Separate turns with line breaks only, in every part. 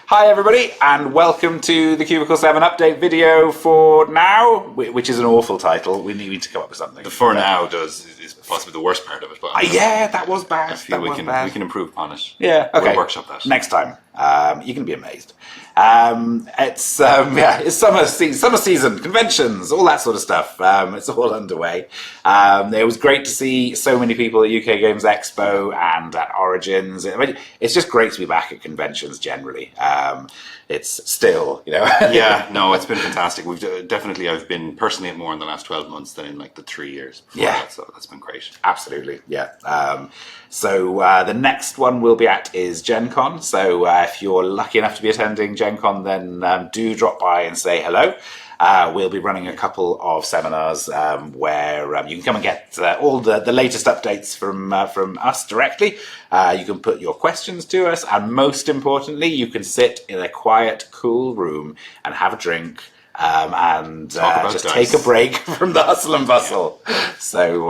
Hi everybody, and welcome to the Cubicle 7 update video for now, which is an awful title. We need to come up with something.
The "for now" is possibly the worst part of it. But
yeah, that was bad.
I feel we can improve upon it.
Yeah, okay.
We'll workshop that
next time. You're gonna be amazed. It's summer season, conventions, all that sort of stuff. It's all underway. It was great to see so many people at UK Games Expo and at Origins. I mean, it's just great to be back at conventions generally. It's still,
Yeah, no, it's been fantastic. I've been personally at more in the last 12 months than in like the 3 years before that, so that's been great.
Absolutely, yeah. So the next one we'll be at is Gen Con. So if you're lucky enough to be attending Gen Con, then do drop by and say hello. We'll be running a couple of seminars where you can come and get all the latest updates from us directly. You can put your questions to us, and most importantly, you can sit in a quiet, cool room and have a drink and just take a break from the hustle and bustle. Yeah. So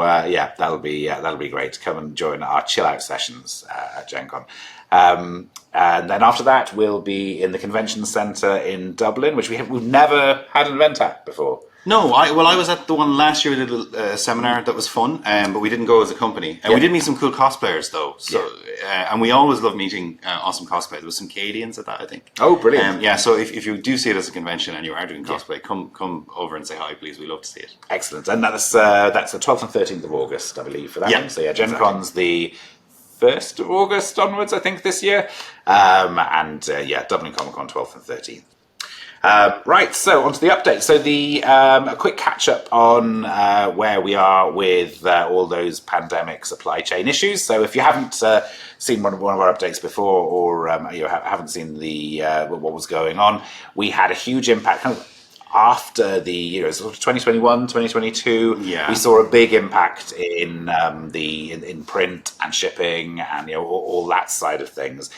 that'll be great. Come and join our chill out sessions at Gen Con. And then after that, we'll be in the convention centre in Dublin, which we've never had an event at before.
No, I was at the one last year. We did a seminar that was fun, but we didn't go as a company. And we did meet some cool cosplayers, though. So, and we always love meeting awesome cosplayers. There was some Canadians at that, I think.
Oh, brilliant!
So if you do see it as a convention and you are doing cosplay, come over and say hi, please. We love to see it.
Excellent, and that's the 12th and 13th of August, I believe, for that one. So Gen Con's the 1st of August onwards, I think, this year. Dublin Comic Con 12th and 13th. Right, so onto the update. So a quick catch up on where we are with all those pandemic supply chain issues. So if you haven't seen one of our updates before, or haven't seen what was going on, we had a huge impact. Kind of after the 2021, 2022, we saw a big impact in print and shipping and all that side of things,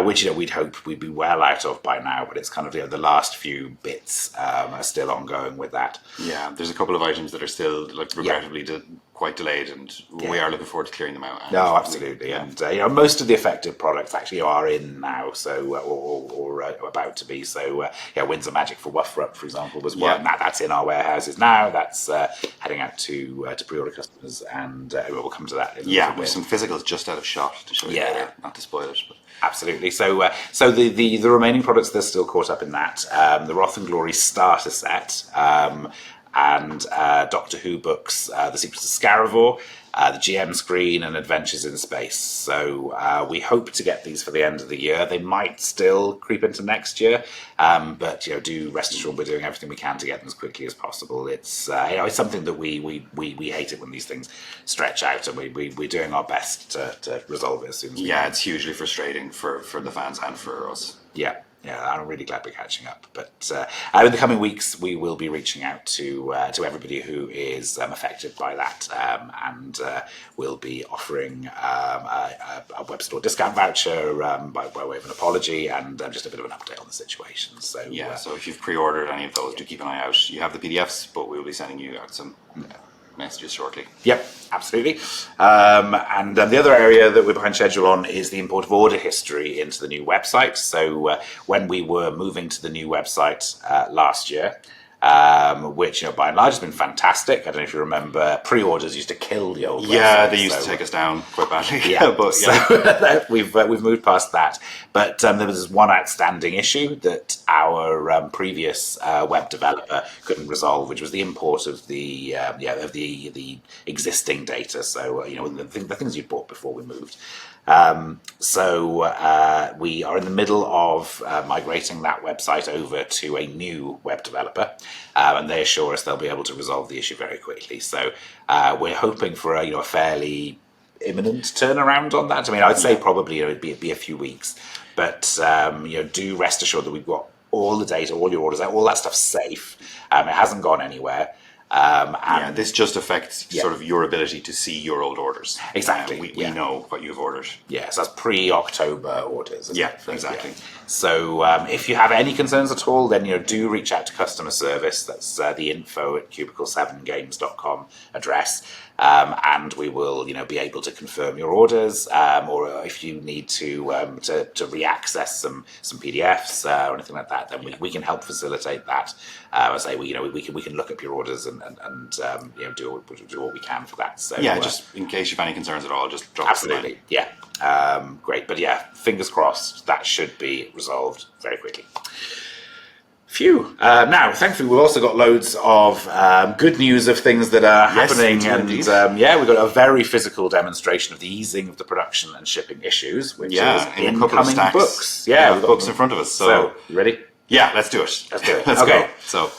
which we'd hoped we'd be well out of by now. But it's kind of the last few bits are still ongoing with that.
Yeah, there's a couple of items that are still regrettably quite delayed, and we are looking forward to clearing them out.
No, absolutely, and most of the affected products actually are in now, so or about to be. So Windsor Magic for Wuthrup, for example, was one. That's in our warehouses now. That's heading out to pre-order customers, and we'll come to that.
With some physicals just out of shot to show you, not to spoil it, but.
Absolutely. So the remaining products, they're still caught up in that. The Wrath and Glory starter set, and Doctor Who books, The Secrets of Scaravor, the GM screen, and Adventures in Space. So we hope to get these for the end of the year. They might still creep into next year, but do rest assured we're doing everything we can to get them as quickly as possible. It's it's something that we hate it when these things stretch out, and we're doing our best to resolve it as soon as we can.
It's hugely frustrating for the fans and for us.
Yeah, I'm really glad we're catching up. But in the coming weeks, we will be reaching out to everybody who is affected by that, and we'll be offering a web store discount voucher by way of an apology and just a bit of an update on the situation. So
so if you've pre-ordered any of those, do keep an eye out. You have the PDFs, but we will be sending you out some messages shortly.
Yep, absolutely. And the other area that we're behind schedule on is the import of order history into the new website. So when we were moving to the new website last year, which by and large has been fantastic. I don't know if you remember, pre-orders used to kill the old website.
They used to take us down quite badly.
So we've moved past that. But there was one outstanding issue that our previous web developer couldn't resolve, which was the import of the existing data. So the things you'd bought before we moved. We are in the middle of migrating that website over to a new web developer, and they assure us they'll be able to resolve the issue very quickly. So we're hoping for a fairly imminent turnaround on that. I mean, I'd say probably it'd be a few weeks, but do rest assured that we've got all the data, all your orders, all that stuff safe. It hasn't gone anywhere.
This just affects sort of your ability to see your old orders.
Exactly.
We know what you've ordered.
Yeah, so that's pre-October orders.
Exactly.
So if you have any concerns at all, then do reach out to customer service. That's the info@cubicle7games.com address. and we will, be able to confirm your orders, or if you need to re-access some PDFs or anything like that, then we can help facilitate that. I say we can look up your orders and do what we can for that. So
just in case you have any concerns at all, just drop
absolutely,
us a line.
Great, but fingers crossed that should be resolved very quickly. Phew. Now, thankfully, we've also got loads of good news of things that are happening. And we've got a very physical demonstration of the easing of the production and shipping issues, which is incoming books.
Yeah, we've got books in front of us. So
you ready?
Yeah, let's do it.
Let's go.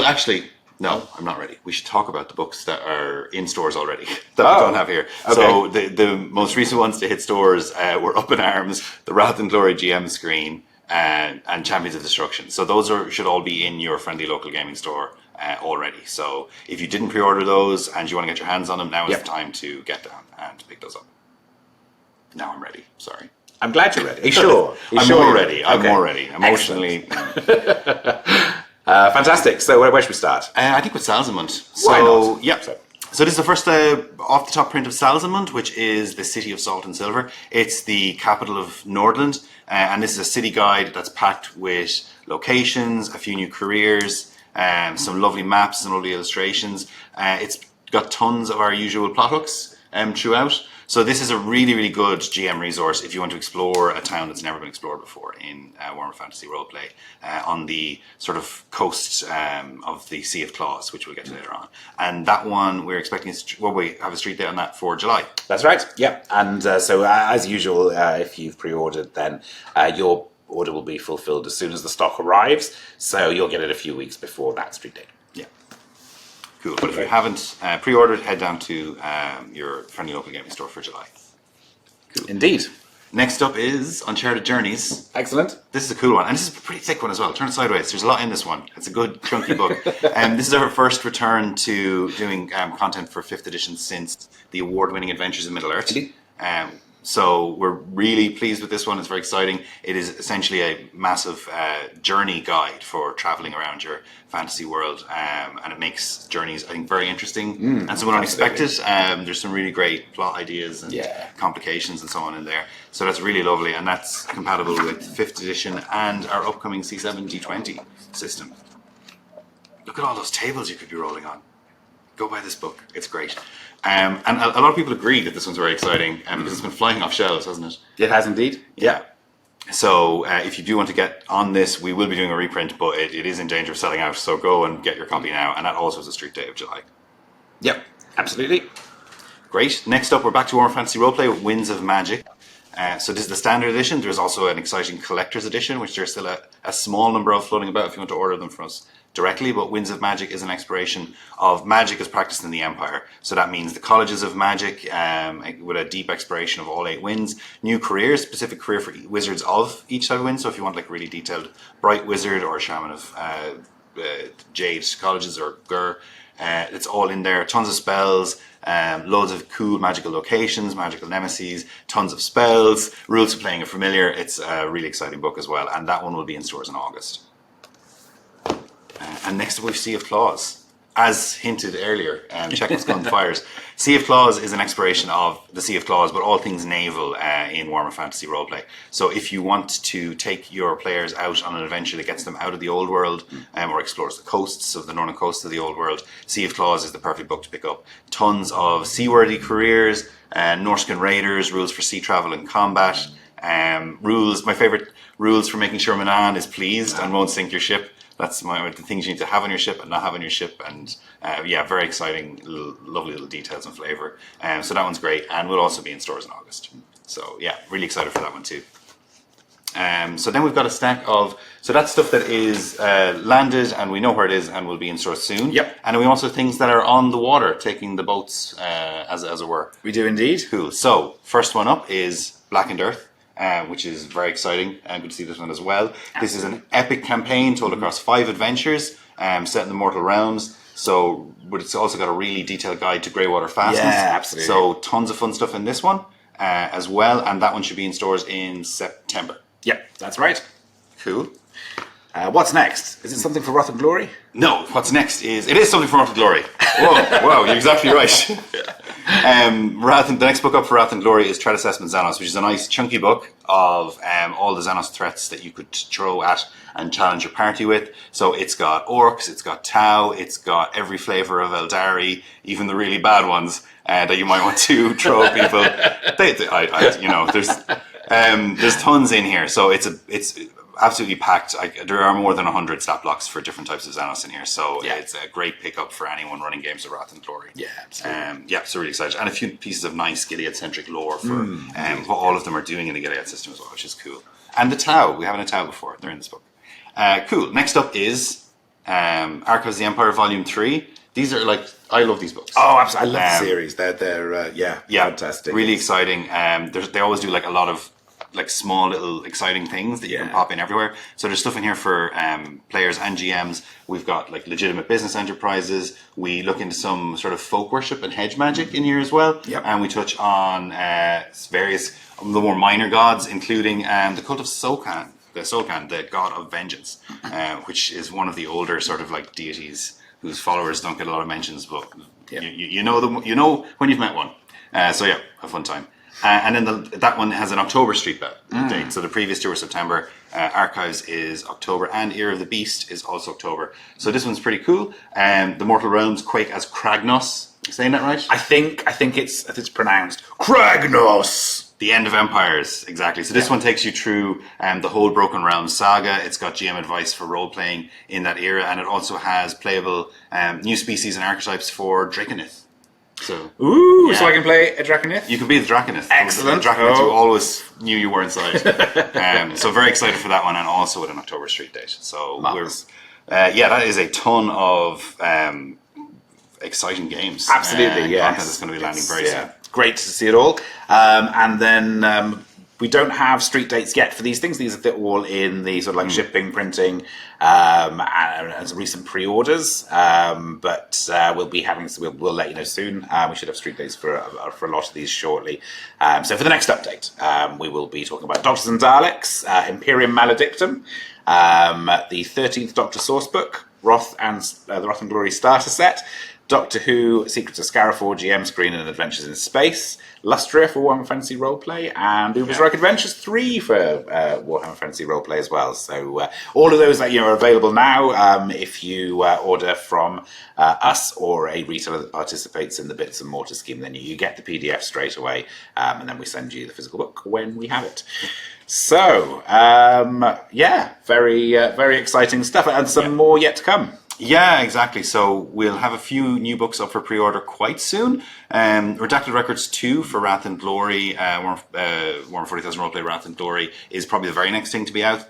Actually, no, I'm not ready. We should talk about the books that are in stores already that we don't have here. Okay. So the most recent ones to hit stores were Up in Arms, the Wrath and Glory GM screen, and Champions of Destruction. So those should all be in your friendly local gaming store already. So if you didn't pre-order those and you want to get your hands on them, now is the time to get down and pick those up. Now I'm ready. Sorry.
I'm glad you're ready. Are you sure?
I'm more ready. I'm more ready. Emotionally.
Fantastic. So where should we start?
I think with Salzenmund.
Why not?
Yeah. So this is the first off-the-top print of Salzenmund, which is the city of salt and silver. It's the capital of Nordland, and this is a city guide that's packed with locations, a few new careers, some lovely maps and lovely illustrations. It's got tons of our usual plot hooks throughout. So this is a really, really good GM resource if you want to explore a town that's never been explored before in Warhammer Fantasy Roleplay on the sort of coast of the Sea of Claws, which we'll get to later on. And that one, we're expecting, we have a street date on that for July.
That's right, yep. And so as usual, if you've pre-ordered, then your order will be fulfilled as soon as the stock arrives. So you'll get it a few weeks before that street date.
Yeah. Cool. But if you haven't pre-ordered, head down to your friendly local gaming store for July.
Cool. Indeed.
Next up is Uncharted Journeys.
Excellent.
This is a cool one. And this is a pretty thick one as well. Turn it sideways. There's a lot in this one. It's a good, chunky book. This is our first return to doing content for 5th edition since the award-winning Adventures in Middle-earth. So we're really pleased with this one. It's very exciting. It is essentially a massive journey guide for traveling around your fantasy world, and it makes journeys, I think, very interesting and somewhat unexpected. There's some really great plot ideas and complications and so on in there. So that's really lovely, and that's compatible with 5th edition and our upcoming C7 D20 system. Look at all those tables you could be rolling on. Go buy this book. It's great. And a lot of people agree that this one's very exciting because it's been flying off shelves, hasn't it?
It has indeed.
Yeah. So if you do want to get on this, we will be doing a reprint, but it is in danger of selling out. So go and get your copy now. And that also is a street date of July.
Yep, absolutely.
Great. Next up, we're back to Warhammer Fantasy Roleplay with Winds of Magic. So this is the standard edition. There's also an exciting collector's edition, which there's still a small number of floating about if you want to order them from us directly. But Winds of Magic is an exploration of magic as practiced in the Empire. So that means the colleges of magic with a deep exploration of all 8 winds. New careers, specific career for wizards of each type of wind. So if you want like really detailed Bright Wizard or Shaman of Jade colleges or Gur, it's all in there. Tons of spells. Loads of cool magical locations, magical nemesis, tons of spells, rules for playing a familiar. It's a really exciting book as well, and that one will be in stores in August. And next up we have Sea of Claws. As hinted earlier, check what's going fires. Sea of Claws is an exploration of the Sea of Claws, but all things naval in Warhammer Fantasy Roleplay. So if you want to take your players out on an adventure that gets them out of the old world or explores the coasts of the northern coasts of the old world, Sea of Claws is the perfect book to pick up. Tons of seaworthy careers, Norscan raiders, rules for sea travel and combat, rules. My favourite rules for making sure Manan is pleased and won't sink your ship. That's the things you need to have on your ship and not have on your ship. And very exciting, lovely little details and flavour. So that one's great and will also be in stores in August. So yeah, really excited for that one too. So then we've got a stack of, so that's stuff that is landed and we know where it is and will be in stores soon.
Yep.
And then we also things that are on the water, taking the boats as it were.
We do indeed.
Cool. So first one up is Blackened Earth. Which is very exciting. Good to see this one as well. Absolutely. This is an epic campaign told across 5 adventures set in the Mortal Realms. But it's also got a really detailed guide to Greywater Fastness.
Yeah, absolutely.
So tons of fun stuff in this one as well. And that one should be in stores in September.
Yep, that's right.
Cool.
What's next? Is it something for Wrath and Glory?
No, what's next is... It is something for Wrath and Glory. Whoa, wow, you're exactly right. The next book up for Wrath and Glory is Threat Assessment Xenos, which is a nice chunky book of all the Xenos threats that you could throw at and challenge your party with. So it's got orcs, it's got Tau, it's got every flavour of Eldari, even the really bad ones that you might want to throw at people. There's tons in here, so it's absolutely packed. There are more than 100 stat blocks for different types of Xenos in here, so it's a great pickup for anyone running games of Wrath and Glory.
Yeah, absolutely.
So really excited. And a few pieces of nice Gilead-centric lore for what all of them are doing in the Gilead system as well, which is cool. And the Tau, we haven't a Tau before, they're in this book. Cool. Next up is Archives of the Empire Volume 3. These are I love these books.
Oh, absolutely. I love the series. They're fantastic.
Really exciting. They always do a lot of small little exciting things that you can pop in everywhere. So there's stuff in here for players and GMs. We've got legitimate business enterprises. We look into some sort of folk worship and hedge magic in here as well.
Yep.
And we touch on various of the more minor gods, including the cult of Solkan, the god of vengeance, which is one of the older sort of deities whose followers don't get a lot of mentions, but you know them. You know when you've met one. Have a fun time. And then that one has an October street date. So the previous two were September. Archives is October, and Ear of the Beast is also October. So this one's pretty cool. The Mortal Realms quake as Kragnos. You saying that right?
I think it's pronounced Kragnos.
The End of Empires, exactly. So this one takes you through the whole Broken Realms saga. It's got GM advice for role-playing in that era, and it also has playable new species and archetypes for Draconith. So
I can play a Draconith?
You can be the Draconith.
Excellent.
The Draconith you always knew you were inside. So very excited for that one, and also with an October street date. So that is a ton of exciting games.
Absolutely, yes.
Content that's going to be landing very soon.
Great to see it all. And then we don't have street dates yet for these things. These are all in the sort of shipping, printing, and some recent pre-orders. But we'll be having, we'll let you know soon. We should have street dates for a lot of these shortly. So for the next update, we will be talking about Doctors and Daleks, Imperium Maledictum, the 13th Doctor Sourcebook, Wrath and the Wrath and Glory starter set, Doctor Who, Secrets of Scariford, GM Screen and Adventures in Space, Lustria for Warhammer Fantasy Roleplay, and Uber's Rogue Adventures 3 for Warhammer Fantasy Roleplay as well. So all of those are available now if you order from us or a retailer that participates in the Bits and Mortar scheme. Then you get the PDF straight away, and then we send you the physical book when we have it. So, very exciting stuff, and some more yet to come.
Yeah, exactly. So we'll have a few new books up for pre-order quite soon. Redacted Records 2 for Wrath and Glory, Warhammer 40,000 Roleplay Wrath and Glory is probably the very next thing to be out.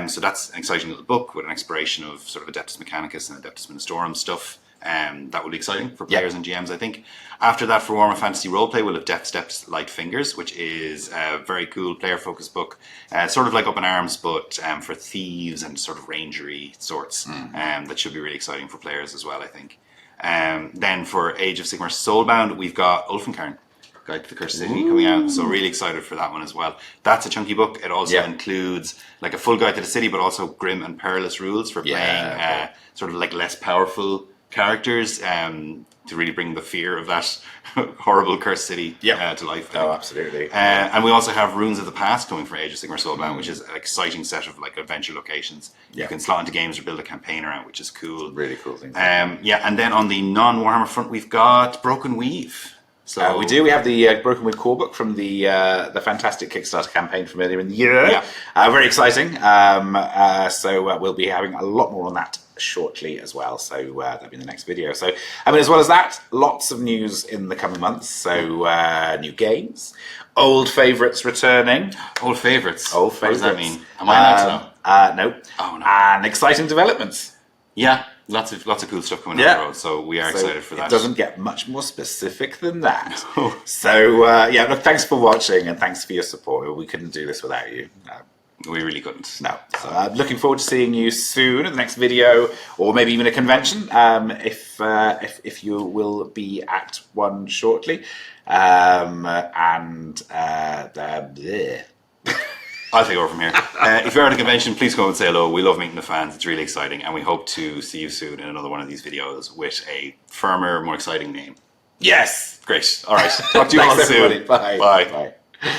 So that's an exciting little book with an exploration of sort of Adeptus Mechanicus and Adeptus Ministorum stuff. That will be exciting for players and GMs, I think. After that, for Warhammer Fantasy Roleplay, we'll have Death Steps Light Fingers, which is a very cool player-focused book, sort of like Up in Arms, but for thieves and sort of rangery sorts. That should be really exciting for players as well, I think. Then for Age of Sigmar Soulbound, we've got Ulfenkarn, Guide to the Cursed City, coming out. So really excited for that one as well. That's a chunky book. It also includes a full guide to the city, but also grim and perilous rules for playing sort of less powerful characters to really bring the fear of that horrible cursed city to life.
Oh, absolutely.
And we also have Runes of the Past coming for Age of Sigmar Soulbound, which is an exciting set of adventure locations you can slot into games or build a campaign around, which is cool.
Really cool thing.
And then on the non-Warhammer front, we've got Broken Weave.
So we do. We have the Broken Weave core book from the fantastic Kickstarter campaign from earlier in the year. Very exciting. So we'll be having a lot more on that shortly as well. So that'll be in the next video. So as well as that, lots of news in the coming months. So new games, old favourites returning.
Old favourites.
Old favourites.
What does that mean? Am I allowed to know?
No.
Oh no.
And exciting developments.
Yeah. Lots of cool stuff coming down the road, so we are excited for that.
It doesn't get much more specific than that. So, look, thanks for watching and thanks for your support. We couldn't do this without you. No.
We really couldn't.
No. So, looking forward to seeing you soon in the next video, or maybe even a convention, if you will be at one shortly.
I'll take over from here. If you're at a convention, please come and say hello. We love meeting the fans. It's really exciting. And we hope to see you soon in another one of these videos with a firmer, more exciting name.
Yes!
Great. All right. Talk to you all
Thanks,
soon.
everybody. Bye.
Bye.
Bye.